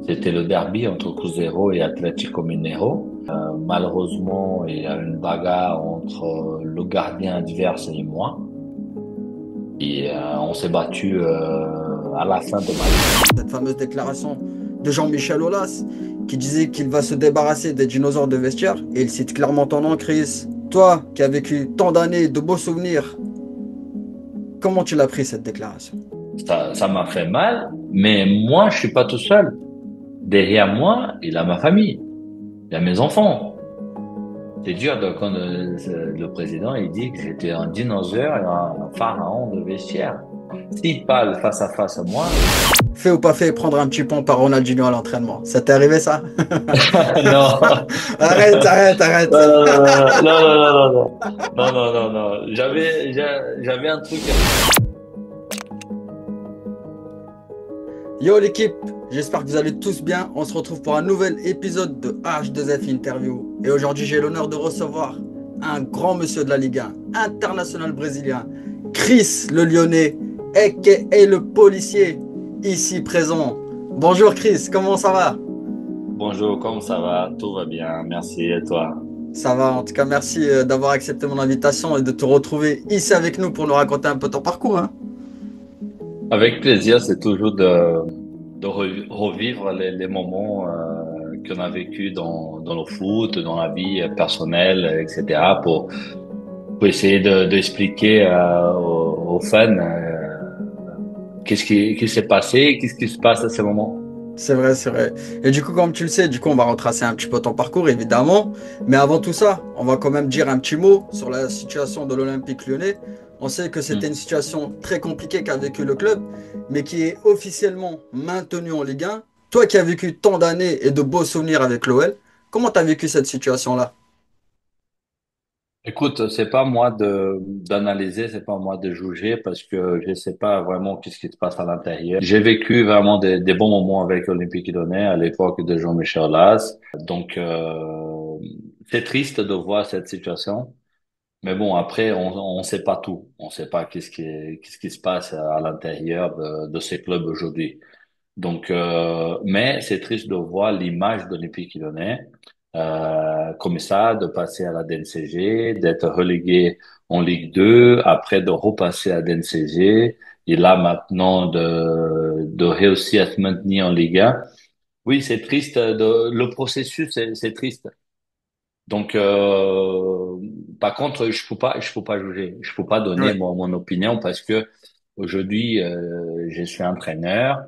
C'était le derby entre Cruzeiro et Atlético Mineiro. Malheureusement, il y a eu une bagarre entre le gardien adverse et moi. Et on s'est battu à la fin de match. Cette fameuse déclaration de Jean-Michel Aulas qui disait qu'il va se débarrasser des dinosaures de vestiaire. Et il cite clairement ton nom, Chris. Toi qui as vécu tant d'années, de beaux souvenirs, comment tu l'as pris cette déclaration? Ça m'a fait mal, mais moi, je suis pas tout seul. Derrière moi, il a ma famille, il y a mes enfants. C'est dur quand le président il dit que j'étais un dinosaure et un pharaon de vestiaire. S'il parle face à face à moi, Fait ou pas fait, prendre un petit pont par Ronaldinho à l'entraînement. Ça t'est arrivé ça? non. Arrête, arrête, arrête. Non, non, non, non, non, non, non, non, non, non, non, non. J'avais un truc. Yo l'équipe, j'espère que vous allez tous bien. On se retrouve pour un nouvel épisode de H2F Interview. Et aujourd'hui, j'ai l'honneur de recevoir un grand monsieur de la Ligue 1, international brésilien, Chris le Lyonnais, aka le policier, ici présent. Bonjour Chris, comment ça va? Bonjour, comment ça va? Tout va bien, merci. Et toi? Ça va, en tout cas, merci d'avoir accepté mon invitation et de te retrouver ici avec nous pour nous raconter un peu ton parcours, hein. Avec plaisir, c'est toujours de revivre les moments qu'on a vécu dans le foot, dans la vie personnelle, etc. Pour essayer d'expliquer aux fans qu'est-ce qui s'est passé, qu'est-ce qui se passe à ce moment. C'est vrai, c'est vrai. Et du coup, comme tu le sais, du coup, on va retracer un petit peu ton parcours, évidemment. Mais avant tout ça, on va quand même dire un petit mot sur la situation de l'Olympique Lyonnais. On sait que c'était une Hmm. situation très compliquée qu'a vécu le club, mais qui est officiellement maintenue en Ligue 1. Toi qui as vécu tant d'années et de beaux souvenirs avec l'OL, comment tu as vécu cette situation-là? Écoute, c'est pas moi d'analyser, c'est pas moi de juger parce que je sais pas vraiment qu'est-ce qui se passe à l'intérieur. J'ai vécu vraiment des bons moments avec l'Olympique Lyonnais à l'époque de Jean-Michel Aulas. Donc c'est triste de voir cette situation, mais bon après on sait pas tout, on sait pas qu'est-ce qui se passe à l'intérieur de ces clubs aujourd'hui. Donc, mais c'est triste de voir l'image de l'Olympique Lyonnais comme ça, de passer à la DNCG, d'être relégué en Ligue 2, après de repasser à DNCG, et là maintenant de réussir à se maintenir en Ligue 1. Oui, c'est triste. Le processus, c'est triste. Donc, par contre, je peux pas juger, je peux pas donner Ouais. mon opinion parce que aujourd'hui, je suis entraîneur.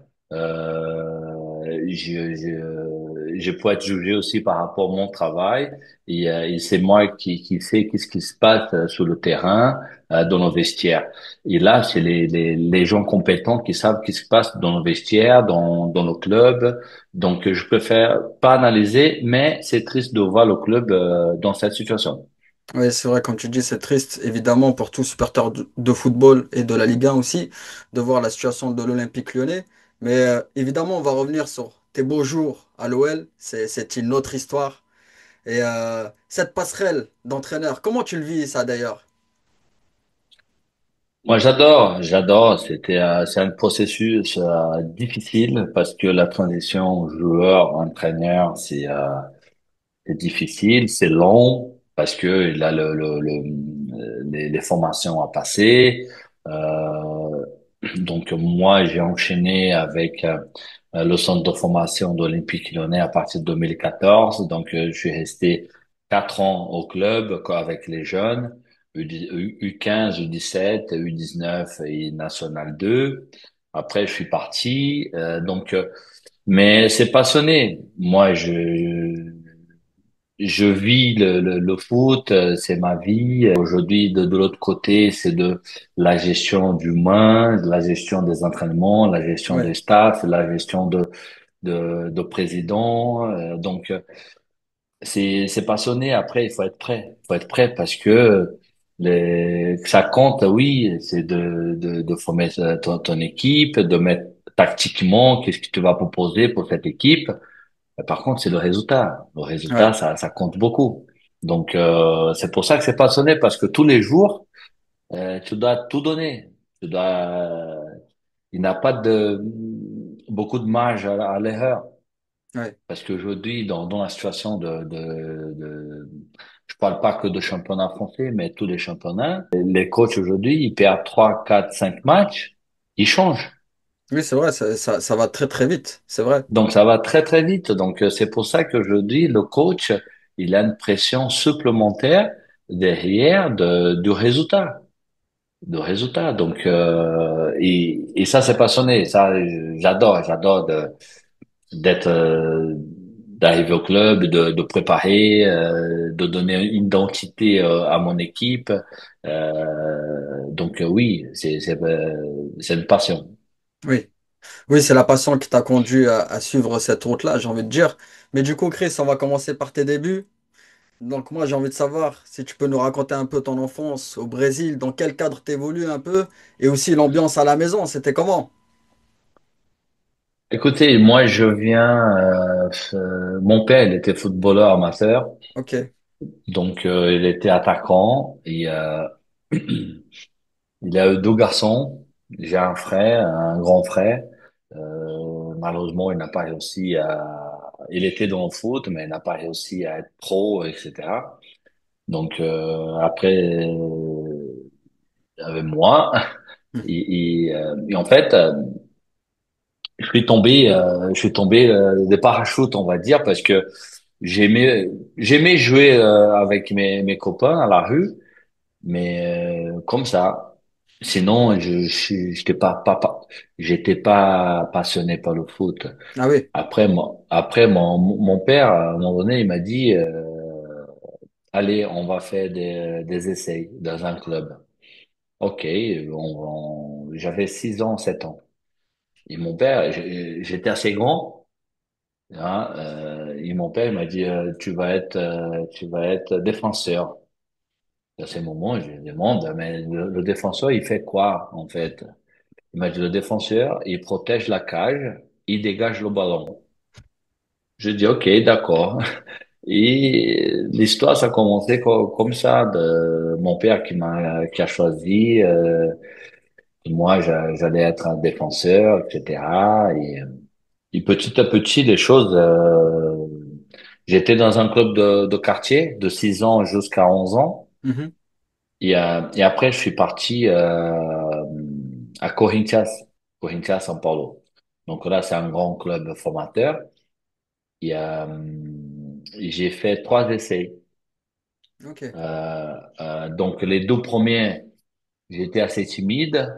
Je peux être jugé aussi par rapport à mon travail et c'est moi qui sais qu'est-ce qui se passe sur le terrain, dans nos vestiaires. Et là, c'est les gens compétents qui savent ce qui se passe dans nos vestiaires, dans nos clubs. Donc, je préfère pas analyser, mais c'est triste de voir le club dans cette situation. Oui, c'est vrai, comme tu dis, c'est triste, évidemment, pour tout supporter de football et de la Ligue 1 aussi, de voir la situation de l'Olympique Lyonnais. Mais évidemment, on va revenir sur tes beaux jours à l'OL. C'est une autre histoire. Et cette passerelle d'entraîneur, comment tu le vis, ça d'ailleurs? Moi, j'adore. C'est un processus difficile parce que la transition joueur-entraîneur, c'est difficile, c'est long parce que il a les formations à passer. Euh, donc moi, j'ai enchaîné avec le centre de formation d'Olympique Lyonnais à partir de 2014. Donc je suis resté 4 ans au club quoi, avec les jeunes. U15, U17, U19 et National 2. Après, je suis parti. Mais c'est passionné. Moi, je vis le foot, c'est ma vie. Aujourd'hui, de l'autre côté, c'est de la gestion d'humains, de la gestion des entraînements, la gestion Ouais, des staffs, la gestion de président. C'est passionné. Après, il faut être prêt. Il faut être prêt parce que ça compte, oui, c'est de former ton équipe, de mettre tactiquement qu'est-ce que tu vas proposer pour cette équipe. Par contre, c'est le résultat. Le résultat, ouais, ça compte beaucoup. Donc, c'est pour ça que c'est passionné parce que tous les jours, tu dois tout donner. Tu dois, il n'y a pas de beaucoup de marge à l'erreur. Ouais. Parce qu'aujourd'hui, dans la situation je parle pas que de championnat français, mais tous les championnats, les coachs aujourd'hui, ils perdent 3, 4, 5 matchs, ils changent. Oui, c'est vrai, ça va très très vite, c'est vrai. Donc ça va très très vite. Donc c'est pour ça qu'aujourd'hui, le coach, il a une pression supplémentaire derrière du résultat. De résultats. Donc, et ça, c'est passionné. Ça, j'adore d'être, d'arriver au club, de préparer, de donner une identité à mon équipe. Donc, oui, c'est une passion. Oui. Oui, c'est la passion qui t'a conduit à suivre cette route-là, j'ai envie de dire. Mais du coup, Chris, on va commencer par tes débuts. Donc moi, j'ai envie de savoir si tu peux nous raconter un peu ton enfance au Brésil, dans quel cadre t'évolues un peu, et aussi l'ambiance à la maison, c'était comment? Écoutez, moi, je viens. Mon père, il était footballeur amateur, Ok. donc il était attaquant. Et il a eu deux garçons. J'ai un frère, un grand frère. Malheureusement, il n'a pas réussi à. Il était dans le foot, mais il n'a pas réussi à être pro, etc. Donc après, il y avait moi. Et en fait, je suis tombé des parachutes, on va dire, parce que j'aimais jouer avec mes copains à la rue. Mais comme ça, sinon j'étais pas passionné par le foot. Ah oui. Après mon père à un moment donné il m'a dit allez on va faire des essais dans un club. Ok, j'avais 6 ans 7 ans et mon père j'étais assez grand hein, et mon père il m'a dit tu vas être défenseur. À ce moment, je lui demande, mais le défenseur, il fait quoi, en fait? Il m'a dit, le défenseur, il protège la cage, il dégage le ballon. Je dis, OK, d'accord. Et l'histoire, ça a commencé comme ça, de mon père qui a choisi, et moi, j'allais être un défenseur, etc. Et petit à petit, les choses, j'étais dans un club de quartier de 6 ans jusqu'à 11 ans. Mhm. Et après, je suis parti à Corinthians, São Paulo. Donc là, c'est un grand club formateur. J'ai fait 3 essais. Ok. Donc les 2 premiers, j'étais assez timide.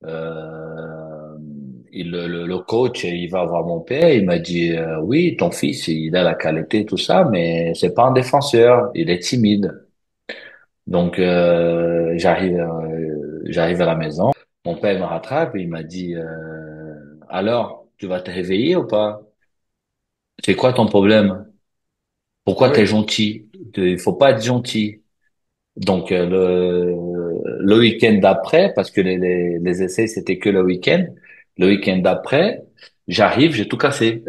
Euh, et le coach, il va voir mon père, il m'a dit, oui, ton fils, il a la qualité, tout ça, mais c'est pas un défenseur, il est timide. Donc j'arrive à la maison. Mon père me rattrape et il m'a dit alors tu vas te réveiller ou pas? C'est quoi ton problème? Ah Pourquoi t'es oui. gentil? Il faut pas être gentil. Donc le week-end d'après, parce que les essais c'était que le week-end. Le week-end d'après, j'arrive, j'ai tout cassé.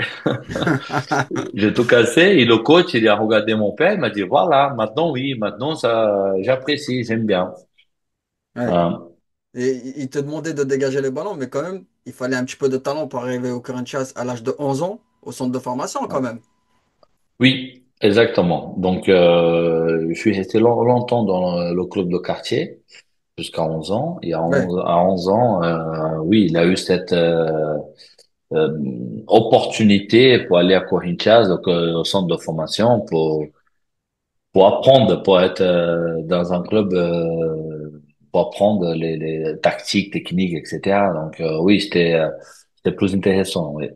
J'ai tout cassé et le coach il a regardé mon père, il m'a dit voilà maintenant oui, maintenant ça j'apprécie, j'aime bien. Ouais. Voilà. Et il te demandait de dégager les ballons, mais quand même, il fallait un petit peu de talent pour arriver au Corinthians à l'âge de 11 ans, au centre de formation quand même. Oui, exactement. Donc, je suis resté longtemps dans le club de quartier, jusqu'à 11 ans. Et Ouais. à 11 ans, oui, il a eu cette euh, opportunité pour aller à Corinthians, donc, au centre de formation, pour apprendre, pour être dans un club, pour apprendre les tactiques, techniques, etc. Donc, oui, c'était plus intéressant, oui.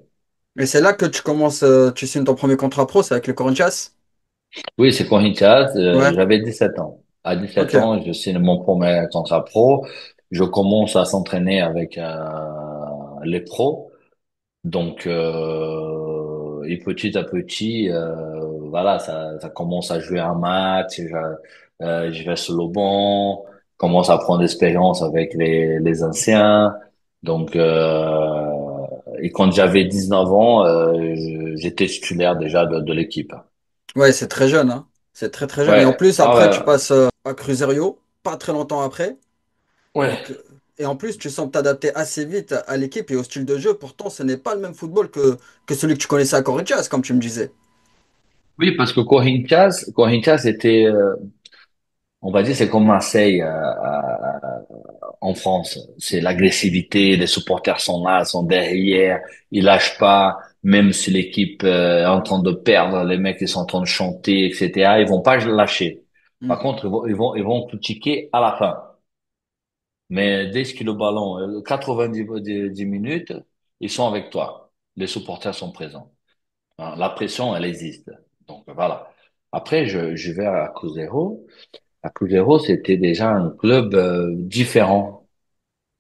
Et c'est là que tu commences, tu signes ton premier contrat pro, c'est avec le Corinthians? Oui, c'est Corinthians. Ouais. J'avais 17 ans. À 17 Ok. ans, je signe mon premier contrat pro. Je commence à s'entraîner avec les pros. Donc, et petit à petit, voilà, ça commence à jouer un match. Je vais sur le banc, commence à prendre l'expérience avec les anciens. Donc, et quand j'avais 19 ans, j'étais titulaire déjà de l'équipe. Ouais, c'est très jeune, hein. C'est très très jeune. Et en Ouais, plus, ah après, tu ouais, passes à Cruzeiro, pas très longtemps après. Donc, ouais. Et en plus, tu sembles t'adapter assez vite à l'équipe et au style de jeu. Pourtant, ce n'est pas le même football que celui que tu connaissais à Corinthians, comme tu me disais. Oui, parce que Corinthians était, on va dire, c'est comme Marseille en France. C'est l'agressivité, les supporters sont là, sont derrière, ils lâchent pas, même si l'équipe est en train de perdre, les mecs ils sont en train de chanter, etc. Ils vont pas lâcher. Par Hmm. contre, ils vont critiquer à la fin. Mais dès que le ballon, 90 minutes, ils sont avec toi. Les supporters sont présents. Hein, la pression, elle existe. Donc voilà. Après, je vais à Cruzeiro. À Cruzeiro, c'était déjà un club différent.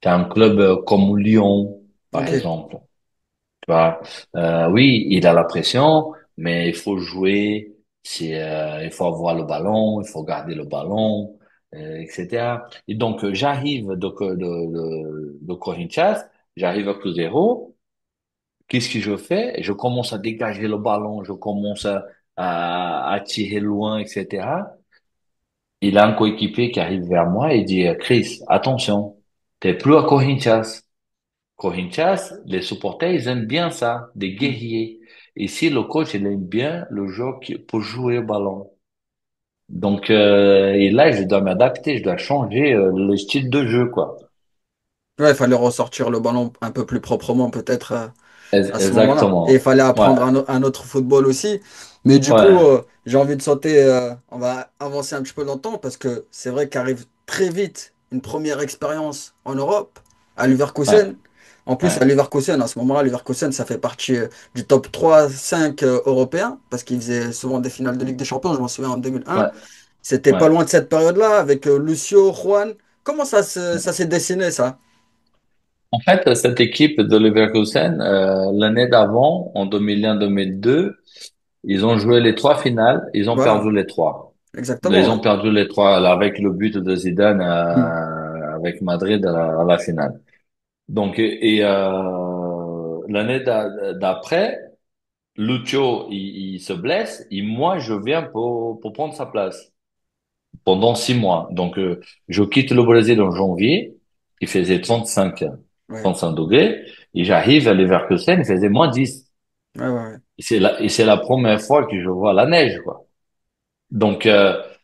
C'est un club comme Lyon, par Ok. exemple. Tu vois, oui, il a la pression, mais il faut jouer. Il faut avoir le ballon, il faut garder le ballon, etc. Et donc, j'arrive de Corinthians, j'arrive à Cruzeiro. Qu'est-ce que je fais? Je commence à dégager le ballon, je commence à tirer loin, etc. Il a un coéquipier qui arrive vers moi et dit, Chris, attention, t'es plus à Corinthians. Corinthians, les supporters, ils aiment bien ça, des Hmm. guerriers. Ici, le coach, il aime bien le joueur pour jouer au ballon. Donc, et là, je dois m'adapter, je dois changer le style de jeu, quoi. Ouais, il fallait ressortir le ballon un peu plus proprement, peut-être. À ce moment-là. Et il Exactement. fallait Ouais, apprendre un autre football aussi. Mais du coup, ouais, j'ai envie de sauter, on va avancer un petit peu dans le temps parce que c'est vrai qu'arrive très vite une première expérience en Europe, à ouais, Leverkusen. En plus, à ouais, Leverkusen, à ce moment-là, Leverkusen, ça fait partie du top 3-5 européen parce qu'ils faisaient souvent des finales de Ligue des Champions, je m'en souviens en 2001. ouais, C'était pas ouais. loin de cette période-là avec Lucio, Juan. Comment ça s'est dessiné, ça? En fait, cette équipe de Leverkusen, l'année d'avant, en 2001-2002, ils ont joué les trois finales, ils ont Voilà, perdu les trois. exactement, Ils ouais. ont perdu les trois là, avec le but de Zidane Hmm. avec Madrid à la finale. Donc, l'année d'après, Lucho, il se blesse et moi, je viens pour prendre sa place pendant 6 mois. Donc, je quitte le Brésil en janvier, il faisait Ouais, 35 degrés, et j'arrive à Leverkusen, il faisait -10. ouais, ouais, ouais. Et c'est la première fois que je vois la neige, quoi. Donc,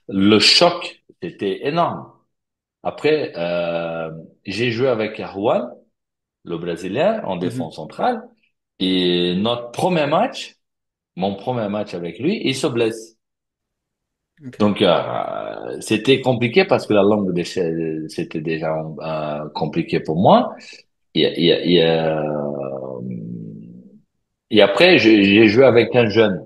le choc, c'était énorme. Après, j'ai joué avec Juan, le Brésilien, en Mhm. défense centrale, et mon premier match avec lui, il se blesse. Ok. Donc, c'était compliqué parce que la langue c'était déjà compliqué pour moi. Et après, j'ai joué avec un jeune.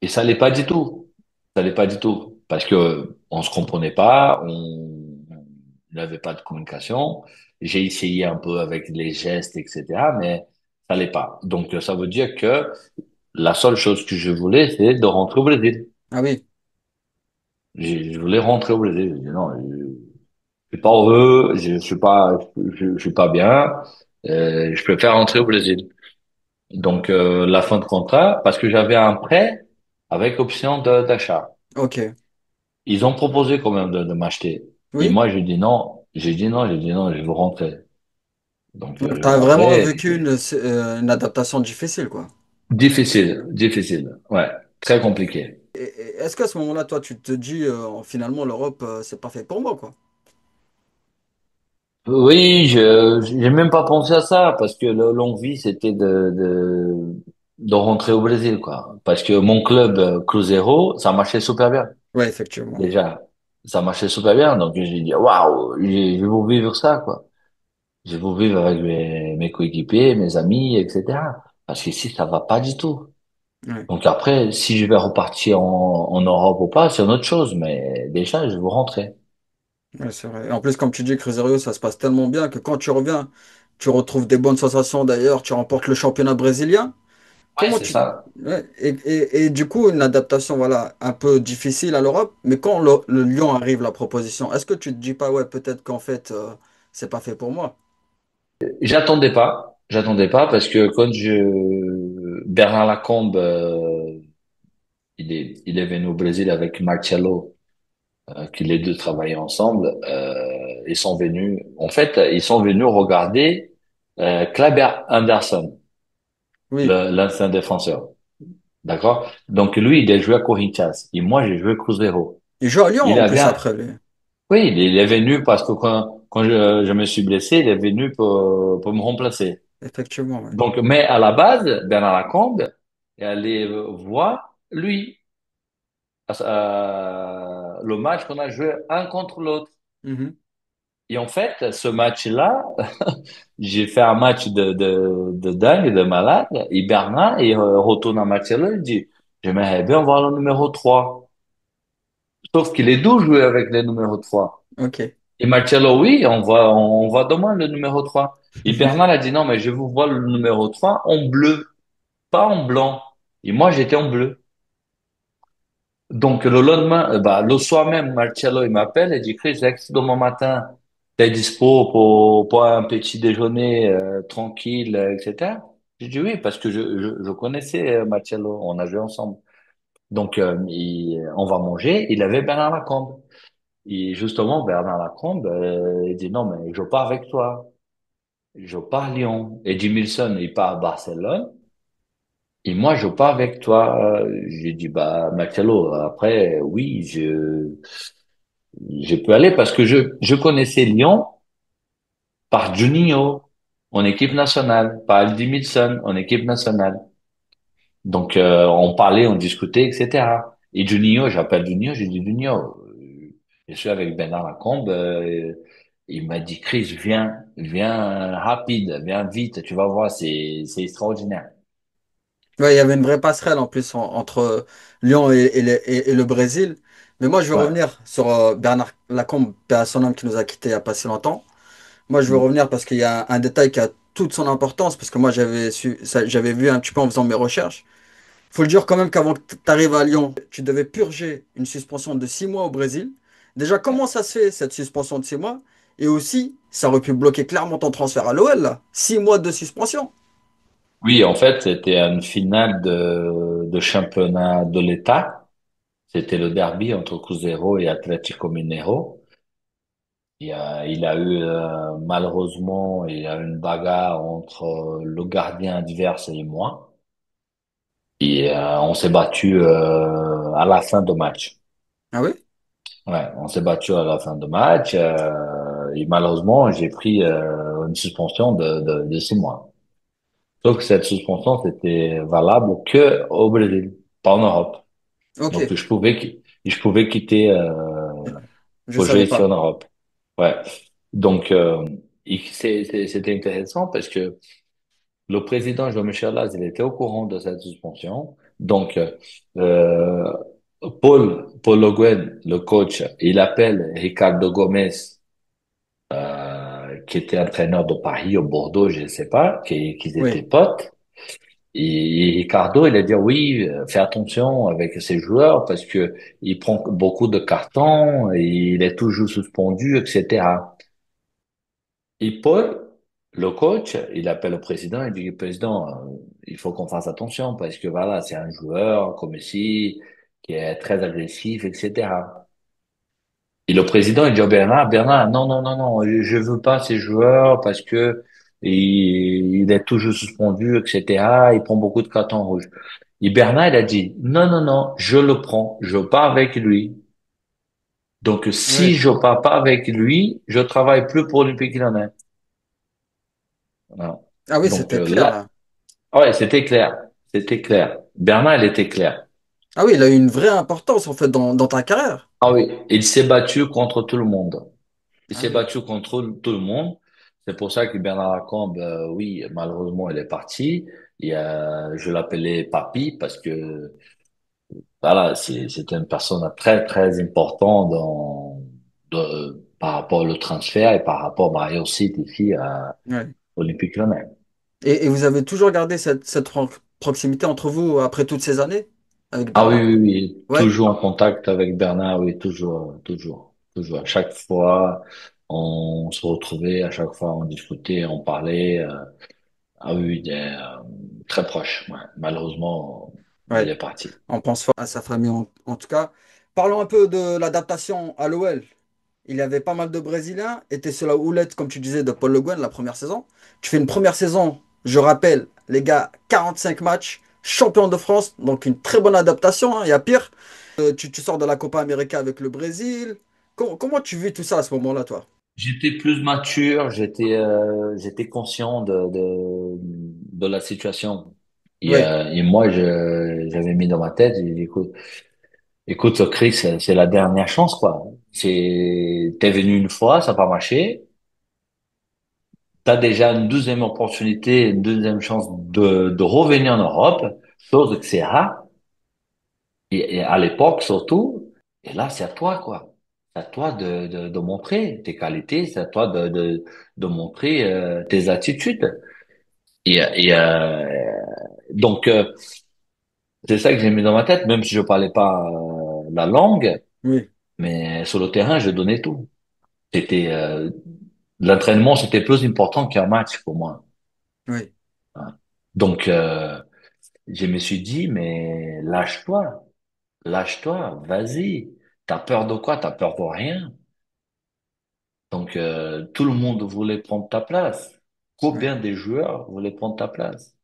Et ça l'est pas du tout. Ça l'est pas du tout. Parce que on se comprenait pas, on n'avait pas de communication. J'ai essayé un peu avec les gestes, etc., mais ça l'est pas. Donc, ça veut dire que la seule chose que je voulais, c'est de rentrer au Brésil. Ah oui, Je voulais rentrer au Brésil. Je dis non, je suis pas heureux, je suis pas bien. Je préfère rentrer au Brésil. Donc, la fin de contrat, parce que j'avais un prêt avec option d'achat. ok. Ils ont proposé quand même de m'acheter. Et Oui. moi, je dis non, je veux rentrer. Donc, Donc, je tu as vraiment rentrais. vécu une adaptation difficile, quoi. Difficile, difficile. Ouais, très compliqué. Et est-ce qu'à ce moment-là, toi, tu te dis, finalement, l'Europe, c'est pas fait pour moi, quoi? Oui, j'ai même pas pensé à ça parce que l'envie, c'était de rentrer au Brésil, quoi. Parce que mon club, Cruzeiro, ça marchait super bien. Ouais, effectivement. Déjà, ça marchait super bien. Donc, j'ai dit, waouh, je vais vivre ça, quoi. Je vais vivre avec mes coéquipiers, mes amis, etc. Parce que ici, ça va pas du tout. Ouais, Donc après, si je vais repartir en Europe ou pas, c'est une autre chose. Mais déjà, je veux rentrer. ouais, c'est vrai. Et en plus, comme tu dis, Cruzeiro, ça se passe tellement bien que quand tu reviens, tu retrouves des bonnes sensations d'ailleurs, tu remportes le championnat brésilien. Ouais, Comment c'est tu... ça. Ouais, et du coup, une adaptation, voilà, un peu difficile à l'Europe, mais quand le Lyon arrive, la proposition, est-ce que tu te dis pas, ouais, peut-être qu'en fait, c'est pas fait pour moi? J'attendais pas parce que Bernard Lacombe, il est venu au Brésil avec Marcelo, qui les deux travaillaient ensemble. ils sont venus. En fait, ils sont venus regarder Kleber Anderson, Oui. l'ancien défenseur. D'accord? Donc lui, il a joué à Corinthians et moi, j'ai joué Cruzeiro. Il joue à Lyon Il en avait plus un... après, lui. Oui, il est venu parce que quand je me suis blessé, il est venu pour me remplacer. Effectivement, ouais. Donc, mais à la base, Bernard Lacombe est allé voir lui le match qu'on a joué un contre l'autre. Mhm. Et en fait, ce match-là, j'ai fait un match de dingue, de malade. Et Bernard, il retourne à Marcelo, il dit, j'aimerais bien voir le numéro 3. Sauf qu'il est doux jouer avec le numéro 3. Ok. Et Marcelo, oui, on va demander le numéro 3. Et Bernard a dit, non, mais je vous vois le numéro 3 en bleu, pas en blanc. Et moi, j'étais en bleu. Donc, le lendemain, le soir même, Marcelo, il m'appelle et dit, Chris, est-ce que demain matin, t'es dispo pour un petit déjeuner tranquille, etc. J'ai dit oui, parce que je connaissais Marcelo, on a joué ensemble. Donc, on va manger. Il avait Bernard Lacombe. Et justement, Bernard Lacombe, il dit non, mais je pars avec toi. Je pars à Lyon. Eddie Milson, il part à Barcelone. Et moi, je pars avec toi. J'ai dit, bah, Marcelo, après, oui, je peux aller parce que je connaissais Lyon par Juninho en équipe nationale, par Eddie Milson en équipe nationale. Donc, on parlait, on discutait, etc. Et Juninho, j'appelle Juninho, j'ai dit, Juninho, je suis avec Bernard Lacombe, il m'a dit, Chris, viens rapide, viens vite, tu vas voir, c'est extraordinaire. Ouais, il y avait une vraie passerelle en plus entre Lyon et le Brésil. Mais moi, je vais Ouais. revenir sur Bernard Lacombe, paix à son âme, qui nous a quittés il n'y a pas si longtemps. Moi, je veux Mm. revenir parce qu'il y a un détail qui a toute son importance, parce que moi, j'avais vu un petit peu en faisant mes recherches. Faut le dire quand même qu'avant que tu arrives à Lyon, tu devais purger une suspension de 6 mois au Brésil. Déjà, comment ça se fait, cette suspension de 6 mois? Et aussi, ça aurait pu bloquer clairement ton transfert à l'OL, là. 6 mois de suspension. Oui, en fait, c'était une finale de championnat de l'État. C'était le derby entre Cruzeiro et Atlético Mineiro. Il a eu, malheureusement, il y a eu une bagarre entre le gardien adverse et moi. Et on s'est battu à la fin de match. Ah oui? Ouais, on s'est battu à la fin de match. Et malheureusement, j'ai pris une suspension de 6 mois. Sauf que cette suspension, c'était valable que au Brésil, pas en Europe. Ok, Donc je pouvais quitter je pour jouer savais ici en pas. Europe. Ouais. Donc c'était intéressant parce que le président Jean-Michel Laz, il était au courant de cette suspension. Donc euh, Paul Le Guen, le coach, il appelle Ricardo Gomez, qui était entraîneur de Paris au Bordeaux, je ne sais pas, qu'ils étaient Oui, potes. Et Ricardo, il a dit oui, fais attention avec ces joueurs parce que il prend beaucoup de cartons, et il est toujours suspendu, etc. Et Paul, le coach, il appelle le président, il dit, président, il faut qu'on fasse attention parce que voilà, c'est un joueur comme ici qui est très agressif, etc. Et le président, il dit au Bernard, non, non, non, non, je veux pas ces joueurs parce que il est toujours suspendu, etc. Il prend beaucoup de cartons rouges. Et Bernard, il a dit, non, non, non, je le prends, je pars avec lui. Donc, si oui. je pars pas avec lui, je travaille plus pour l'Olympique Lyonnais. Voilà. Ah oui, Donc, c'était clair, là, là. ouais, c'était clair. C'était clair. Bernard, il était clair. Ah oui, il a eu une vraie importance, en fait, dans ta carrière. Ah oui, il s'est battu contre tout le monde. Il Ah s'est oui. battu contre tout le monde. C'est pour ça que Bernard Lacombe, oui, malheureusement, il est parti. Je l'appelais Papy parce que, voilà, c'était une personne très, très importante par rapport au transfert et par rapport à Mario City ici à Ouais. Olympique Lyonnais. Et vous avez toujours gardé cette proximité entre vous après toutes ces années avec Ah oui, Bernard? oui, oui, Ouais. toujours en contact avec Bernard, oui, toujours, toujours, toujours. À chaque fois, on se retrouvait, à chaque fois, on discutait, on parlait. Ah oui, il est très proche. Ouais. Malheureusement, il Ouais. est parti. On pense fort à sa famille en tout cas. Parlons un peu de l'adaptation à l'OL. il y avait pas mal de Brésiliens, et t'es sur la houlette, comme tu disais, de Paul Le Guen la première saison. Tu fais une première saison, je rappelle, les gars, 45 matchs, champion de France, donc une très bonne adaptation, hein, il y a pire. Tu sors de la Copa América avec le Brésil. Comment tu vis tout ça à ce moment-là, toi? J'étais plus mature, j'étais conscient de la situation. Oui, Et moi, j'avais mis dans ma tête, j'ai dit, écoute, Chris, c'est la dernière chance, quoi. T'es venu une fois, ça n'a pas marché. T'as déjà une deuxième opportunité, une deuxième chance de revenir en Europe, chose que c'est rare. Et à l'époque, surtout. Et là, c'est à toi, quoi. C'est à toi de montrer tes qualités, c'est à toi de montrer tes attitudes. Donc, c'est ça que j'ai mis dans ma tête, même si je parlais pas la langue, oui, mais sur le terrain, je donnais tout. C'était l'entraînement, c'était plus important qu'un match pour moi. oui, Hein. Donc, je me suis dit, mais lâche-toi, vas-y. T'as peur de quoi? T'as peur de rien. Donc, tout le monde voulait prendre ta place. oui. Combien des joueurs voulaient prendre ta place?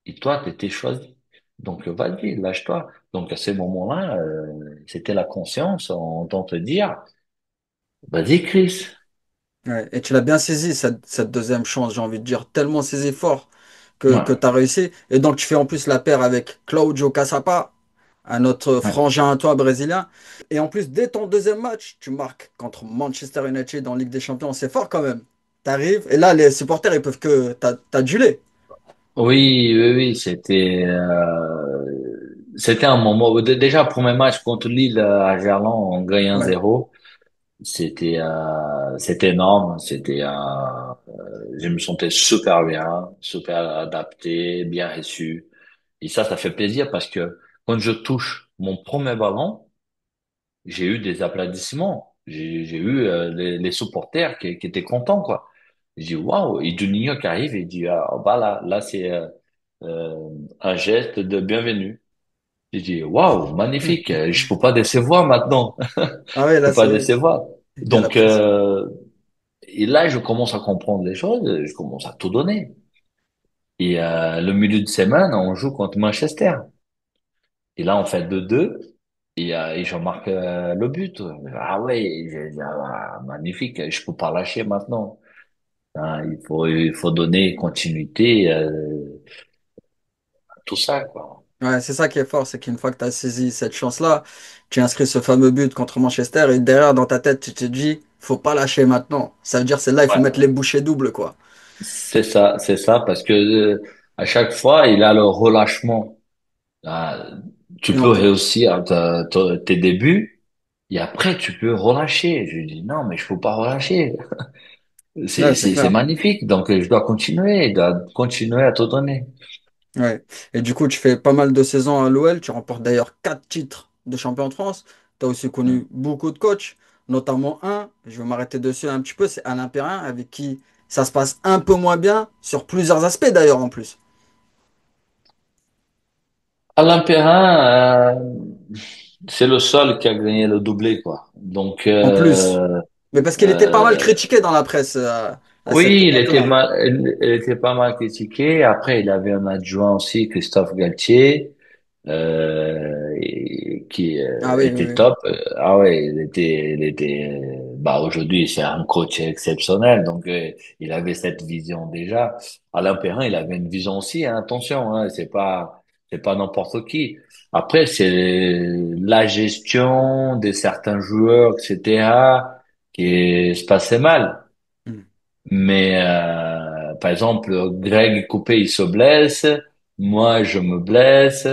Et toi, t'étais choisi. Donc, vas-y, lâche-toi. Donc, à ces moments-là, c'était la conscience en entend te dire, vas-y, Chris. Ouais. Et tu l'as bien saisi, cette deuxième chance, j'ai envie de dire, tellement saisi fort que Ouais, tu as réussi. Et donc, tu fais en plus la paire avec Claudio Caçapa, un autre ouais. frangin à toi brésilien. Et en plus, dès ton deuxième match, tu marques contre Manchester United en Ligue des Champions. C'est fort quand même. T'arrives, et là, les supporters, ils peuvent que t'aduler. Oui, oui, oui, c'était un moment. Déjà, premier match contre Lille à Gerland, on gagne Ouais, 1-0. C'était énorme. Je me sentais super bien, super adapté, bien reçu. Et ça fait plaisir parce que quand je touche mon premier ballon, j'ai eu des applaudissements. J'ai eu les supporters qui étaient contents, quoi. J'ai dit waouh, et Juninho qui arrive et dit ah bah là c'est euh, un geste de bienvenue. J'ai dit waouh, magnifique. Je peux pas décevoir maintenant. ah ouais, Je là, peux pas c'est, décevoir. il y a la Donc pression. et là je commence à comprendre les choses, je commence à tout donner. Et le milieu de semaine, on joue contre Manchester. Et là on fait 2-2. Et je marque le but. Ah ouais, j'ai dit, ah, magnifique, je peux pas lâcher maintenant. Hein, il faut donner continuité à tout ça, quoi. Ouais, c'est ça qui est fort, c'est qu'une fois que tu as saisi cette chance-là, tu inscris ce fameux but contre Manchester et derrière, dans ta tête, tu te dis, faut pas lâcher maintenant. Ça veut dire, c'est là, il faut mettre Ouais, les bouchées doubles, quoi. c'est ça, parce que à chaque fois, il a le relâchement. Ah, tu Et peux on peut. réussir tes débuts et après tu peux relâcher. Je lui dis non, mais je peux pas relâcher. Ouais, c'est C'est clair. magnifique, donc je dois continuer à te donner. Ouais. Et du coup, tu fais pas mal de saisons à l'OL. Tu remportes d'ailleurs 4 titres de champion de France. Tu as aussi connu beaucoup de coachs, notamment un, je vais m'arrêter dessus un petit peu, c'est Alain Perrin, avec qui ça se passe un peu moins bien, sur plusieurs aspects d'ailleurs en plus. Alain Perrin, c'est le seul qui a gagné le doublé, quoi. Donc, En plus. Mais parce qu'il était pas mal euh, critiqué dans la presse à cette oui, époque-là. il était pas mal critiqué. Après, il avait un adjoint aussi, Christophe Galtier, qui Ah oui, oui, était oui. top. Ah ouais, bah aujourd'hui, c'est un coach exceptionnel. Donc, il avait cette vision déjà. Alain Perrin, il avait une vision aussi. Hein, attention, hein, c'est pas n'importe qui. Après, c'est la gestion de certains joueurs, etc., qui se passait mal. Hmm. Mais par exemple, Greg Coupé, il se blesse, moi je me blesse,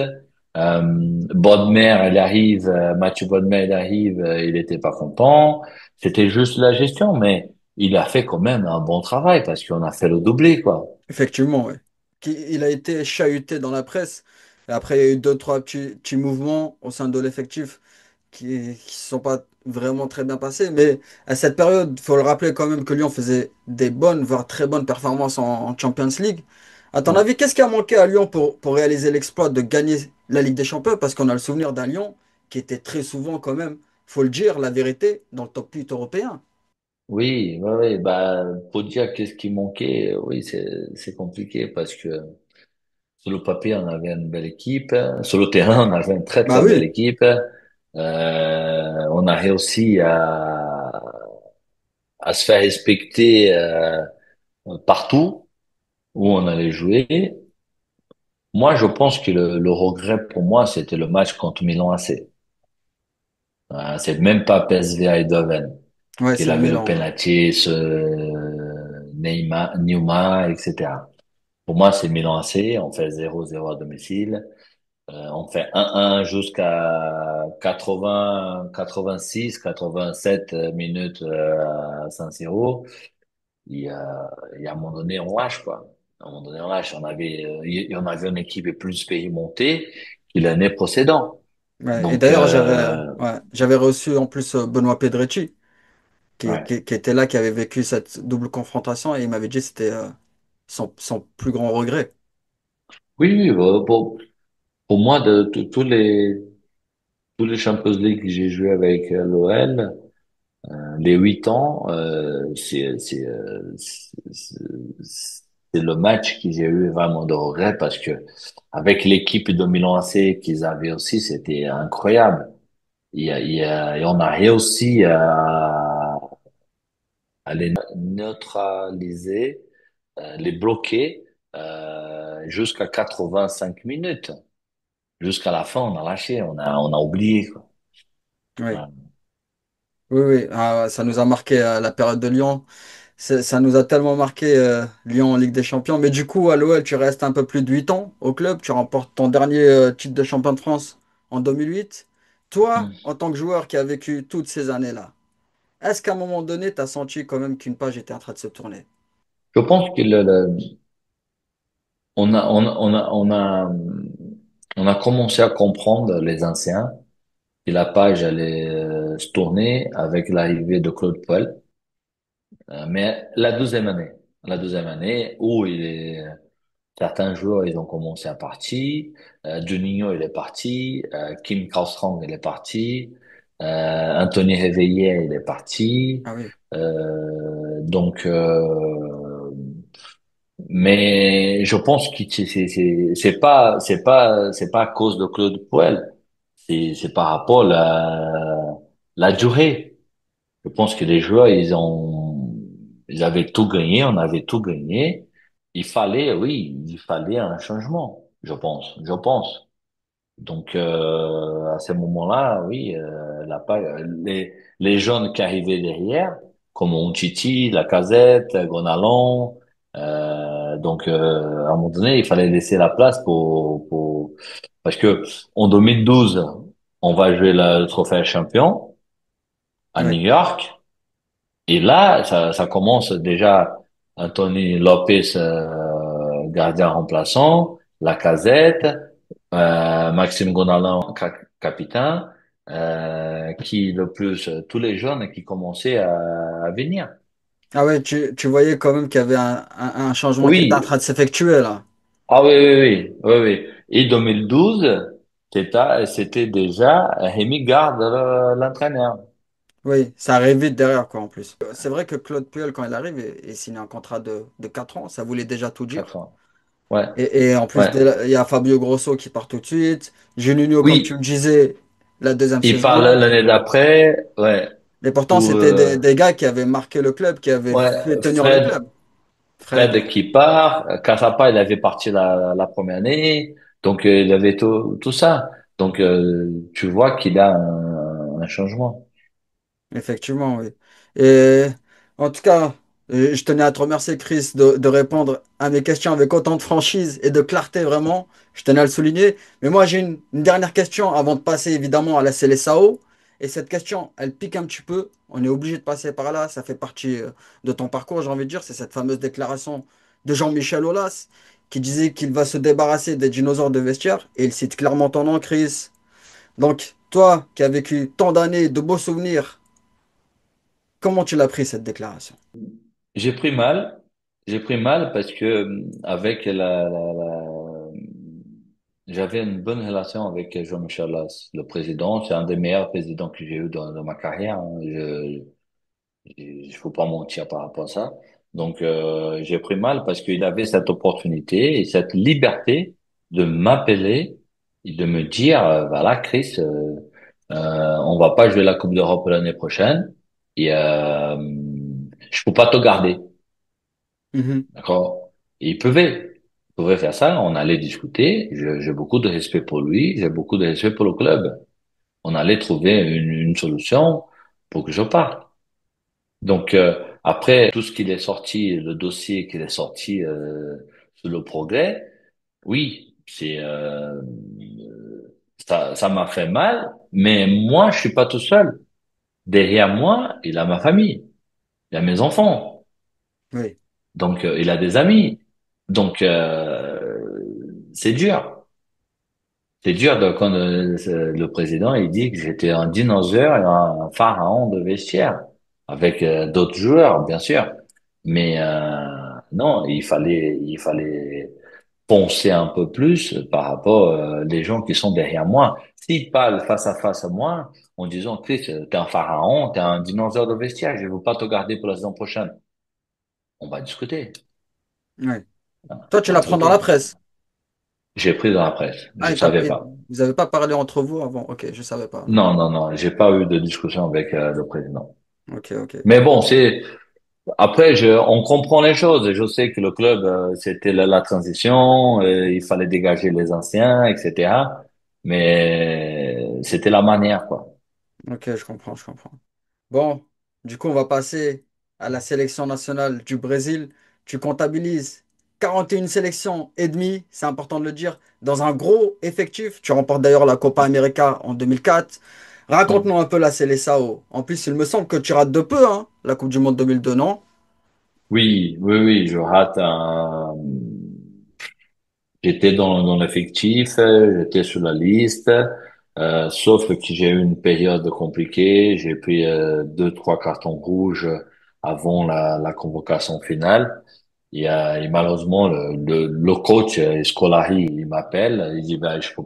Bodmer, il arrive, Mathieu Bodmer, il arrive, il était pas content. C'était juste la gestion, mais il a fait quand même un bon travail parce qu'on a fait le doublé, quoi. Effectivement, oui. Il a été chahuté dans la presse. Et après, il y a eu deux, trois petits mouvements au sein de l'effectif qui ne se sont pas vraiment très bien passés. Mais à cette période, il faut le rappeler quand même que Lyon faisait des bonnes, voire très bonnes performances en Champions League. À ton Ouais. avis, qu'est-ce qui a manqué à Lyon pour réaliser l'exploit de gagner la Ligue des Champions? Parce qu'on a le souvenir d'un Lyon qui était très souvent quand même faut le dire, la vérité, dans le top 8 européen. Oui, ouais, ouais, bah, pour dire qu'est-ce qui manquait, oui, c'est compliqué parce que sur le papier, on avait une belle équipe. Sur le terrain, on avait une très, Bah très belle oui, équipe. On a réussi à se faire respecter, partout où on allait jouer. Moi, je pense que le regret pour moi, c'était le match contre Milan AC. C'est même pas PSV Eindhoven ouais, qu'il c'est avait le Milan, ouais. penalty, ce Neymar, Newma, etc. Pour moi, c'est Milan AC. On fait 0-0 à domicile. On fait 1-1 jusqu'à 80, 86, 87 minutes à San-Siro. Il y a un moment donné, on lâche, quoi. À un moment donné, on lâche. On avait une équipe plus expérimentée que l'année précédente. Ouais, et Donc, d'ailleurs, j'avais reçu en plus Benoît Pedrecci, ouais. qui était là, qui avait vécu cette double confrontation, et il m'avait dit que c'était son plus grand regret. Oui, oui, pour moi, tous les Champions League que j'ai joué avec l'OL, les 8 ans, c'est le match que j'ai eu vraiment de regret parce que avec l'équipe de Milan AC qu'ils avaient aussi, c'était incroyable. Et on a réussi à les neutraliser, les bloquer jusqu'à 85 minutes. Jusqu'à la fin, on a lâché, on a oublié, quoi. Oui, Ouais. oui, oui. Ah, ça nous a marqué la période de Lyon. Ça nous a tellement marqué Lyon en Ligue des Champions. Mais du coup, à l'OL, tu restes un peu plus de 8 ans au club. Tu remportes ton dernier titre de champion de France en 2008. Toi, Hmm. en tant que joueur qui a vécu toutes ces années-là, est-ce qu'à un moment donné, tu as senti quand même qu'une page était en train de se tourner? Je pense que on a commencé à comprendre les anciens et la page allait se tourner avec l'arrivée de Claude Puel. Mais la deuxième année où certains joueurs ils ont commencé à partir, Juninho il est parti, Kim Karlström il est parti, Anthony Réveillé il est parti, Ah oui, donc mais je pense que c'est pas à cause de Claude Puel. C'est par rapport à la durée. Je pense que les joueurs, ils avaient tout gagné, on avait tout gagné. Il fallait un changement, je pense. Donc, à ce moment-là, oui, les jeunes qui arrivaient derrière, comme Umtiti, Lacazette, Gonalon, à un moment donné, il fallait laisser la place parce que en 2012, on va jouer le trophée champion à oui. New York, et là, ça commence déjà. Anthony Lopez, gardien remplaçant, Lacazette, Maxime Gonalon, capitaine, qui le plus tous les jeunes qui commençaient à venir. Ah ouais, tu voyais quand même qu'il y avait un changement qui était en Oui, train de s'effectuer là. ah oui, oui, oui, oui, oui. Et 2012, c'était déjà Rémi Garde, l'entraîneur. Oui, ça arrive vite derrière quoi en plus. C'est vrai que Claude Puel, quand il arrive, et signe un contrat de 4 ans, ça voulait déjà tout dire. 4 ans. Ouais, Et en plus, ouais. il y a Fabio Grosso qui part tout de suite. Juninho, comme tu Oui, le disais, la deuxième il saison. parle l'année d'après, ouais. Et pourtant, Tout, c'était des gars qui avaient marqué le club, qui avaient ouais, fait tenir le club. Fred, Fred qui part, Casapa, il avait parti la première année, donc il avait tout ça. Donc tu vois qu'il a un changement. effectivement, oui. Et en tout cas, je tenais à te remercier, Chris, de répondre à mes questions avec autant de franchise et de clarté, vraiment. Je tenais à le souligner. Mais moi, j'ai une dernière question avant de passer évidemment à la Seleção. Et cette question, elle pique un petit peu. On est obligé de passer par là. Ça fait partie de ton parcours, j'ai envie de dire. C'est cette fameuse déclaration de Jean-Michel Aulas qui disait qu'il va se débarrasser des dinosaures de vestiaire. Et il cite clairement ton nom, Chris. Donc, toi qui as vécu tant d'années, de beaux souvenirs, comment tu l'as pris cette déclaration? J'ai pris mal, j'ai pris mal parce que avec j'avais une bonne relation avec Jean-Michel Aulas, le président. C'est un des meilleurs présidents que j'ai eu dans ma carrière, hein. Je faut pas mentir par rapport à ça. Donc, j'ai pris mal parce qu'il avait cette opportunité et cette liberté de m'appeler et de me dire, voilà, Chris, on va pas jouer la Coupe d'Europe l'année prochaine et je peux pas te garder, Mhm. d'accord? Et il pouvait faire ça. On allait discuter. J'ai beaucoup de respect pour lui. J'ai beaucoup de respect pour le club. On allait trouver une solution pour que je parte. Donc après tout ce qu'il est sorti, le dossier qu'il est sorti sur le progrès, oui, ça m'a fait mal, mais moi je suis pas tout seul. Derrière moi, il a ma famille, il a mes enfants, Oui, donc il a des amis, donc c'est dur. C'est dur quand le président il dit que j'étais un dinosaure et un pharaon de vestiaire avec d'autres joueurs bien sûr, mais non il fallait poncer un peu plus par rapport les gens qui sont derrière moi. S'ils parlent face à face à moi en disant Chris t'es un pharaon, t'es un dinosaure de vestiaire, je veux pas te garder pour la saison prochaine, on va discuter, oui. hein, Toi, on tu va l'apprends dans la discuter. presse. J'ai pris dans la presse, Ah, je savais pas. vous n'avez pas parlé entre vous avant. Ok, je savais pas. Non, non, non, j'ai pas eu de discussion avec le président. Ok, ok. Mais bon, après, on comprend les choses. Je sais que le club, c'était la transition, il fallait dégager les anciens, etc. Mais c'était la manière, quoi. Ok, je comprends, je comprends. Bon, du coup, on va passer à la sélection nationale du Brésil. Tu comptabilises 41 sélections et demie, c'est important de le dire, dans un gros effectif. Tu remportes d'ailleurs la Copa América en 2004. Mm. Raconte-nous un peu la Seleção. En plus, il me semble que tu rates de peu, hein, la Coupe du Monde 2002, non? Oui, oui, oui, je rate un. J'étais dans l'effectif, j'étais sur la liste, sauf que j'ai eu une période compliquée. J'ai pris deux, trois cartons rouges avant la convocation finale. Et malheureusement, le coach Scolari, il m'appelle, il dit, ben, je peux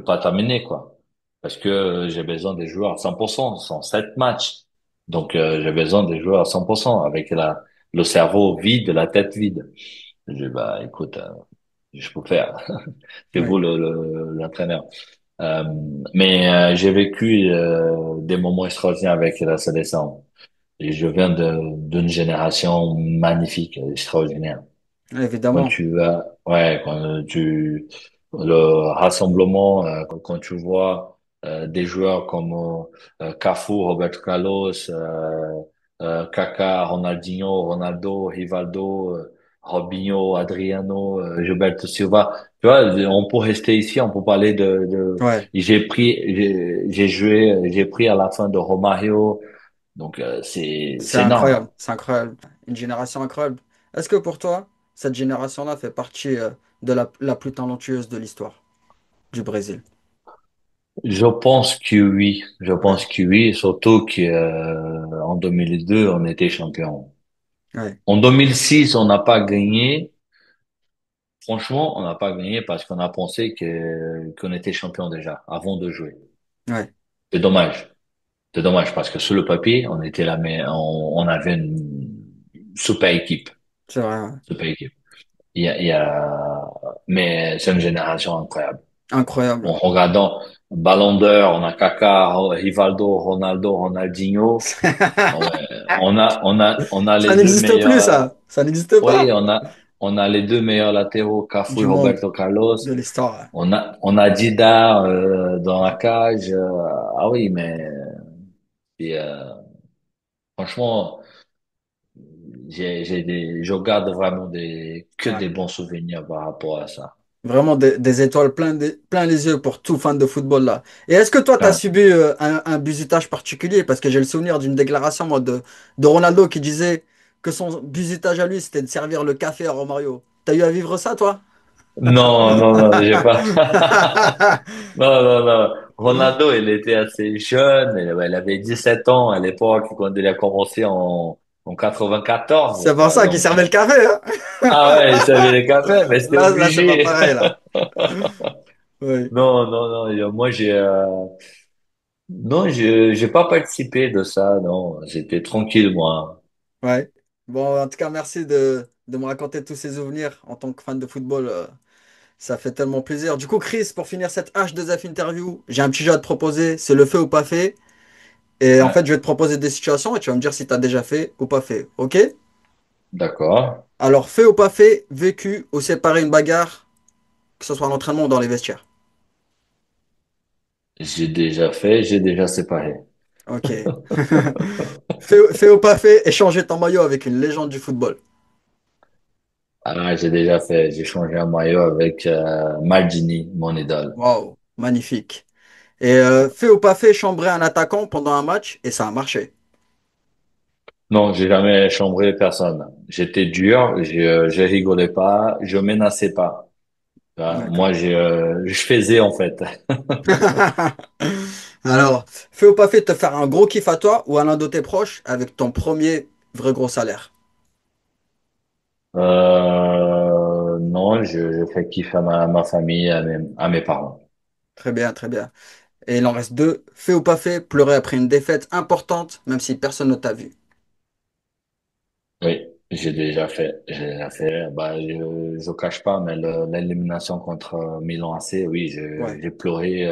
pas t'amener, quoi. Parce que j'ai besoin des joueurs à 100%, ce sont 7 matchs. Donc, j'ai besoin des joueurs à 100%, avec le cerveau vide, la tête vide. Je dis, bah, écoute, je peux faire. C'est Oui, vous l'entraîneur. Euh, mais j'ai vécu des moments extraordinaires avec la sélection. Et je viens d'une génération magnifique, extraordinaire. Quand évidemment. tu vas, ouais, quand tu, le rassemblement, quand tu vois des joueurs comme Cafu, Roberto Carlos, Kaká, Ronaldinho, Ronaldo, Rivaldo, Robinho, Adriano, Gilberto Silva, tu vois, on peut rester ici, on peut parler Ouais, j'ai joué, j'ai pris à la fin de Romario, donc c'est c'est énorme. incroyable, c'est incroyable. Une génération incroyable. Est-ce que pour toi, cette génération-là fait partie de la plus talentueuse de l'histoire du Brésil? Je pense que oui, je Ouais, pense que oui, surtout que en 2002 on était champion. ouais, En 2006 on n'a pas gagné. Franchement, on n'a pas gagné parce qu'on a pensé que qu'on était champion déjà avant de jouer. ouais, C'est dommage. C'est dommage parce que sur le papier on était là, mais on avait une super équipe, c'est vrai, ouais. super équipe. Mais c'est une génération incroyable. En Incroyable. regardant Ballon d'Or, on a Kaká, Rivaldo, Ronaldo, Ronaldinho. Ah ouais, on a Ça les deux n'existe plus, meilleurs, ça. Ça n'existe oui, pas on a les deux meilleurs latéraux, Cafu et du monde, Roberto Carlos. de l'histoire. On a Dida, dans la cage. Ah oui, mais, et, franchement, je garde vraiment que Ouais. des bons souvenirs par rapport à ça. Vraiment des étoiles plein les yeux pour tout fan de football là. Et est-ce que toi, tu as Ouais. subi un bizutage particulier? Parce que j'ai le souvenir d'une déclaration moi, de Ronaldo qui disait que son bizutage à lui, c'était de servir le café à Romario. T'as eu à vivre ça, toi? Non, non, non, j'ai pas. Non, non, non. Ronaldo, il était assez jeune. Il avait 17 ans à l'époque quand il a commencé en 94, C'est pour quoi. ça qu'il Donc, servait le café, hein. ah ouais, il savait les cafés, mais c'était Là, c'est pas obligé. pareil, là. Oui, Non, non, non. Moi, non, j'ai pas participé de ça. Non, j'étais tranquille, moi. ouais. Bon, en tout cas, merci de me raconter tous ces souvenirs en tant que fan de football. Ça fait tellement plaisir. Du coup, Chris, pour finir cette H2F interview, j'ai un petit jeu à te proposer. C'est le fait ou pas fait. Et en Ouais, fait, je vais te proposer des situations et tu vas me dire si tu as déjà fait ou pas fait. OK? d'accord. Alors, fait ou pas fait, vécu ou séparé une bagarre, que ce soit à l'entraînement ou dans les vestiaires. J'ai déjà fait, j'ai déjà séparé. OK. Fait ou pas fait, échanger ton maillot avec une légende du football. Ah, j'ai déjà fait. J'ai changé un maillot avec Maldini, mon idole. Waouh, magnifique. Et fait ou pas fait, chambrer un attaquant pendant un match et ça a marché. Non, j'ai jamais chambré personne. J'étais dur, je rigolais pas, je menaçais pas. Moi, D'accord. je faisais en fait. Alors, fait ou pas fait, te faire un gros kiff à toi ou à l'un de tes proches avec ton premier vrai gros salaire. Non, je fais kiff à ma famille, à mes parents. Très bien, très bien. Et il en reste deux. Fait ou pas fait, pleurer après une défaite importante, même si personne ne t'a vu. Oui, j'ai déjà fait. J'ai déjà fait. Bah, je cache pas, mais l'élimination contre Milan AC, oui, Ouais. j'ai pleuré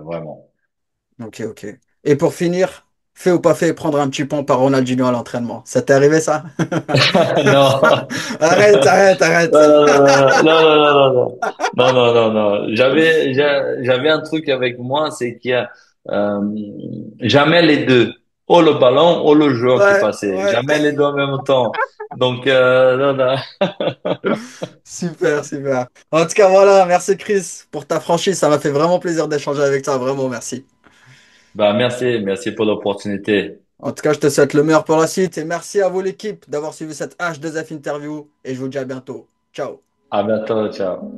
vraiment. Ok, ok. Et pour finir, fait ou pas fait, prendre un petit pont par Ronaldinho à l'entraînement. Ça t'est arrivé ça? Non. Arrête, arrête, arrête. Non, non, non, non, non, non, non, non. J'avais un truc avec moi, c'est qu'il y a jamais les deux. Ou le ballon, ou le joueur qui Ouais, passait. ouais. Jamais les deux en même temps. Donc, non, non. Super, super. En tout cas, voilà, merci Chris pour ta franchise. Ça m'a fait vraiment plaisir d'échanger avec toi. Vraiment, merci. Bah, merci, merci pour l'opportunité. En tout cas, je te souhaite le meilleur pour la suite et merci à vous l'équipe d'avoir suivi cette H2F interview et je vous dis à bientôt. Ciao. À bientôt, ciao.